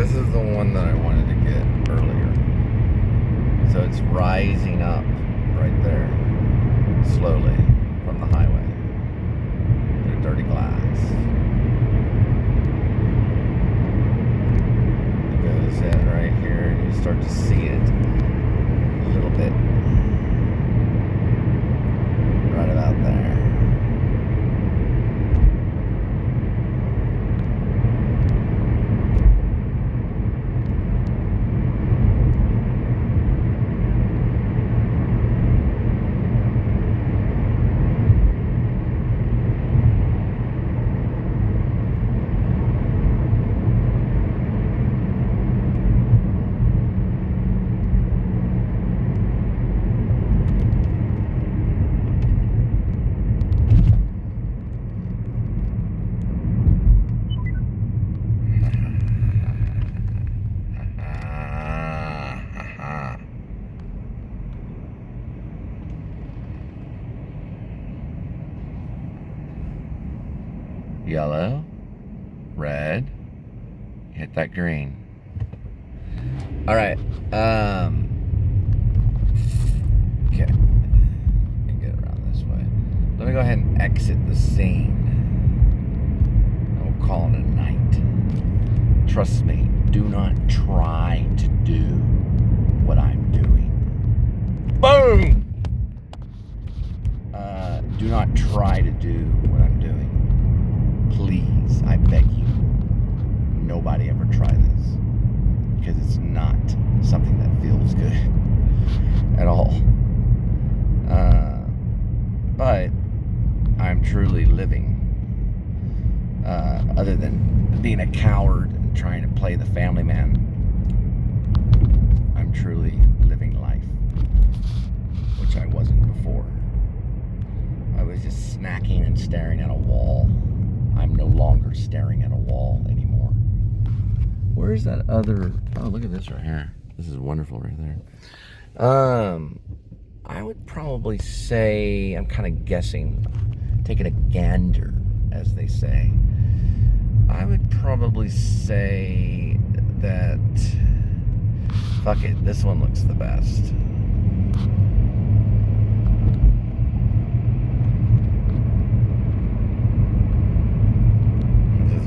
This is the one that I wanted to get earlier. So it's rising up right there, slowly, from the highway. Through dirty glass. It goes in right here, and you start to see it a little bit. Right about there. Yellow, red, hit that green. All right, okay, can get around this way. Let me go ahead and exit the scene. We'll call it a night. Trust me, do not try to do what I'm doing. Boom! Do not try to do what I'm doing. Please, I beg you, nobody ever try this, because it's not something that feels good at all. But I'm truly living, other than being a coward and trying to play the family man. I'm truly living life, which I wasn't before. I was just snacking and staring at a wall. I'm no longer staring at a wall anymore. Where's that other... Oh, look at this right here. This is wonderful right there. I would probably say, I'm kind of guessing, taking a gander, as they say. I would probably say that... Fuck it, this one looks the best.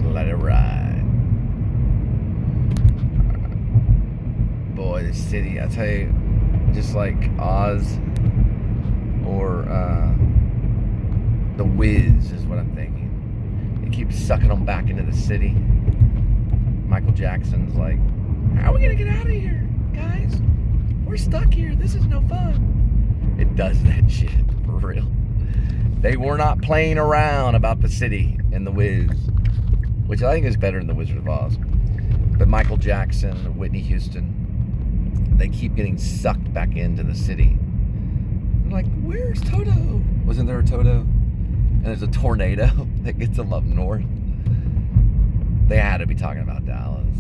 Let it ride. Boy, the city, I tell you, just like Oz or The Wiz is what I'm thinking. It keeps sucking them back into the city. Michael Jackson's like, how are we gonna get out of here, guys? We're stuck here. This is no fun. It does that shit, for real. They were not playing around about the city in The Wiz, which I think is better than The Wizard of Oz. But Michael Jackson, Whitney Houston, they keep getting sucked back into the city. They're like, where's Toto? Wasn't there a Toto? And there's a tornado that gets them up north. They had to be talking about Dallas.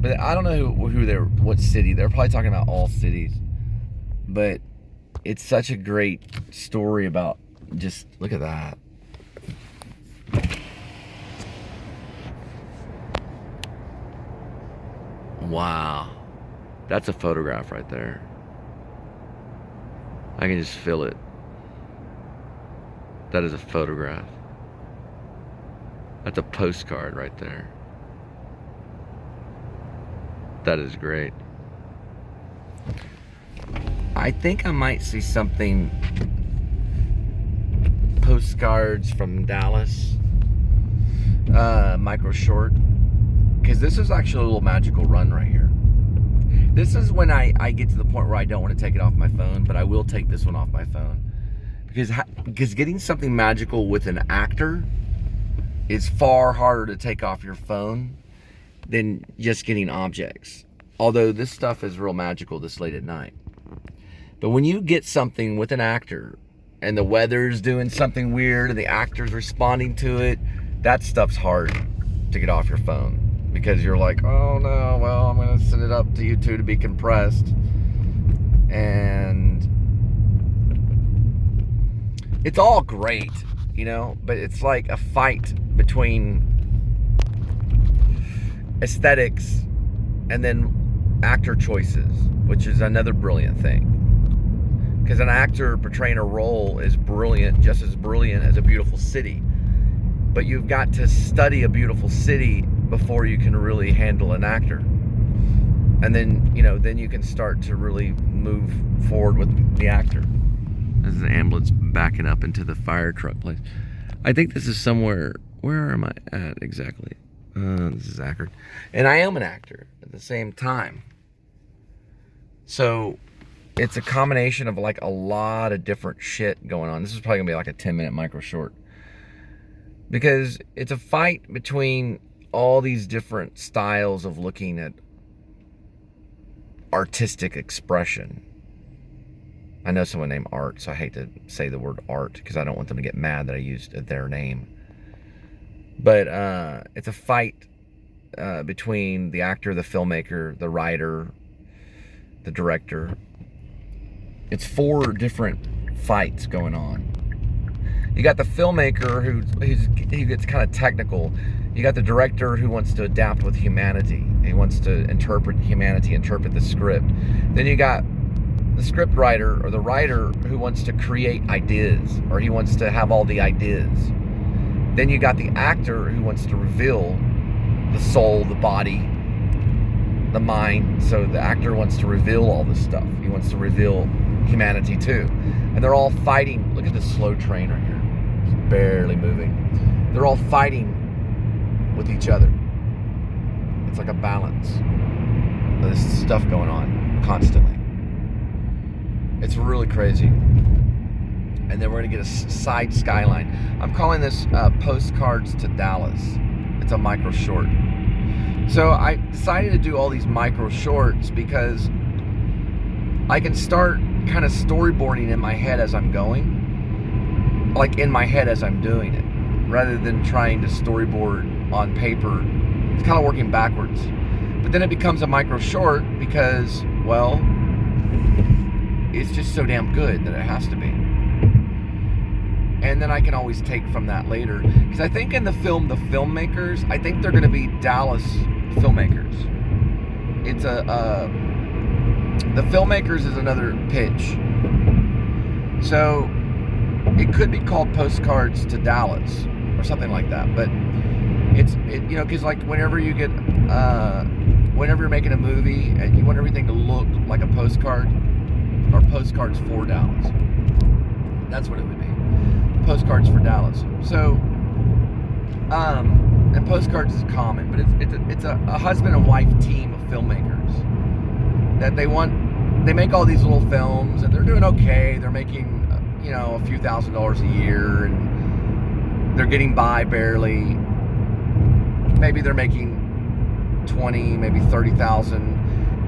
But I don't know what city. They're probably talking about all cities. But it's such a great story about just, look at that. Wow, that's a photograph right there. I can just feel it. That is a photograph. That's a postcard right there. That is great. I think I might see something, postcards from Dallas, micro short. Because this is actually a little magical run right here. This is when I get to the point where I don't want to take it off my phone, but I will take this one off my phone. Because getting something magical with an actor is far harder to take off your phone than just getting objects. Although this stuff is real magical this late at night. But when you get something with an actor, and the weather's doing something weird, and the actor's responding to it, that stuff's hard to get off your phone. Because you're like, oh no, well, I'm going to send it up to you two to be compressed. And it's all great, you know, but it's like a fight between aesthetics And then actor choices, which is another brilliant thing. Because an actor portraying a role is brilliant, just as brilliant as a beautiful city. But you've got to study a beautiful city before you can really handle an actor. And then, then you can start to really move forward with the actor. This is an ambulance backing up into the fire truck place. I think this is somewhere, where am I at exactly? This is Akron. And I am an actor at the same time. So it's a combination of like a lot of different shit going on. This is probably gonna be like a 10-minute micro short. Because it's a fight between all these different styles of looking at artistic expression. I know someone named Art, so I hate to say the word art because I don't want them to get mad that I used their name. But it's a fight between the actor, the filmmaker, the writer, the director. It's 4 different fights going on. You got the filmmaker who gets kind of technical. You got the director who wants to adapt with humanity. He wants to interpret humanity, interpret the script. Then you got the script writer or the writer who wants to create ideas, or he wants to have all the ideas. Then you got the actor who wants to reveal the soul, the body, the mind. So the actor wants to reveal all this stuff. He wants to reveal humanity too. And they're all fighting. Look at this slow train right here. It's barely moving. They're all fighting with each other. It's like a balance. There's stuff going on constantly. It's really crazy. And then we're going to get a side skyline. I'm calling this Postcards to Dallas. It's a micro short. So I decided to do all these micro shorts because I can start kind of storyboarding in my head as I'm going. Like in my head as I'm doing it. Rather than trying to storyboard on paper. It's kind of working backwards. But then it becomes a micro short because, well, it's just so damn good that it has to be. And then I can always take from that later. Because I think in the film, the filmmakers, I think they're going to be Dallas filmmakers. It's the filmmakers is another pitch. So it could be called Postcards to Dallas or something like that. But because like whenever you get, whenever you're making a movie and you want everything to look like a postcard, or Postcards for Dallas. That's what it would be. Postcards for Dallas. So, and Postcards is common, but it's a husband and wife team of filmmakers that they make all these little films and they're doing okay. They're making, a few $1,000s a year and they're getting by barely. Maybe they're making 20, maybe 30,000.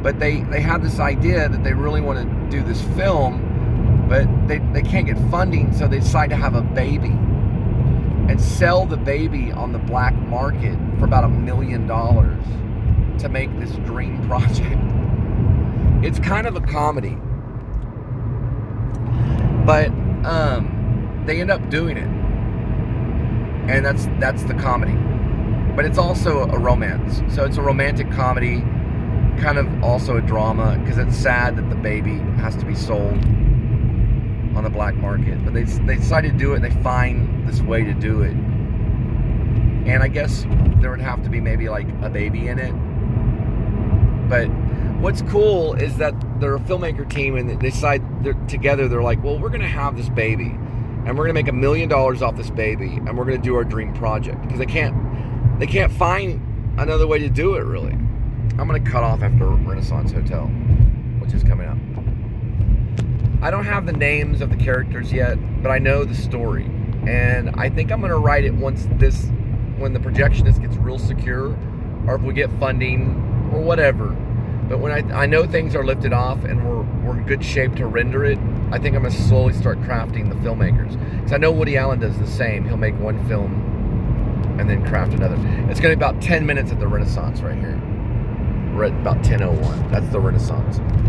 But they have this idea that they really want to do this film, but they can't get funding, so they decide to have a baby and sell the baby on the black market for about $1 million to make this dream project. It's kind of a comedy, but they end up doing it, and that's the comedy. But it's also a romance, so it's a romantic comedy. Kind of also a drama because it's sad that the baby has to be sold on the black market, but they decided to do it. They find this way to do it, and I guess there would have to be maybe like a baby in it. But what's cool is that they're a filmmaker team and they decide together. They're like, well, we're gonna have this baby and we're gonna make $1 million off this baby and we're gonna do our dream project because they can't find another way to do it really. I'm going to cut off after Renaissance Hotel, which is coming up. I don't have the names of the characters yet, but I know the story. And I think I'm going to write it when the projectionist gets real secure, or if we get funding, or whatever. But when I know things are lifted off and we're in good shape to render it, I think I'm going to slowly start crafting the filmmakers. Because I know Woody Allen does the same. He'll make one film and then craft another. It's going to be about 10 minutes at the Renaissance right here. We're at about 10:01. That's the Renaissance.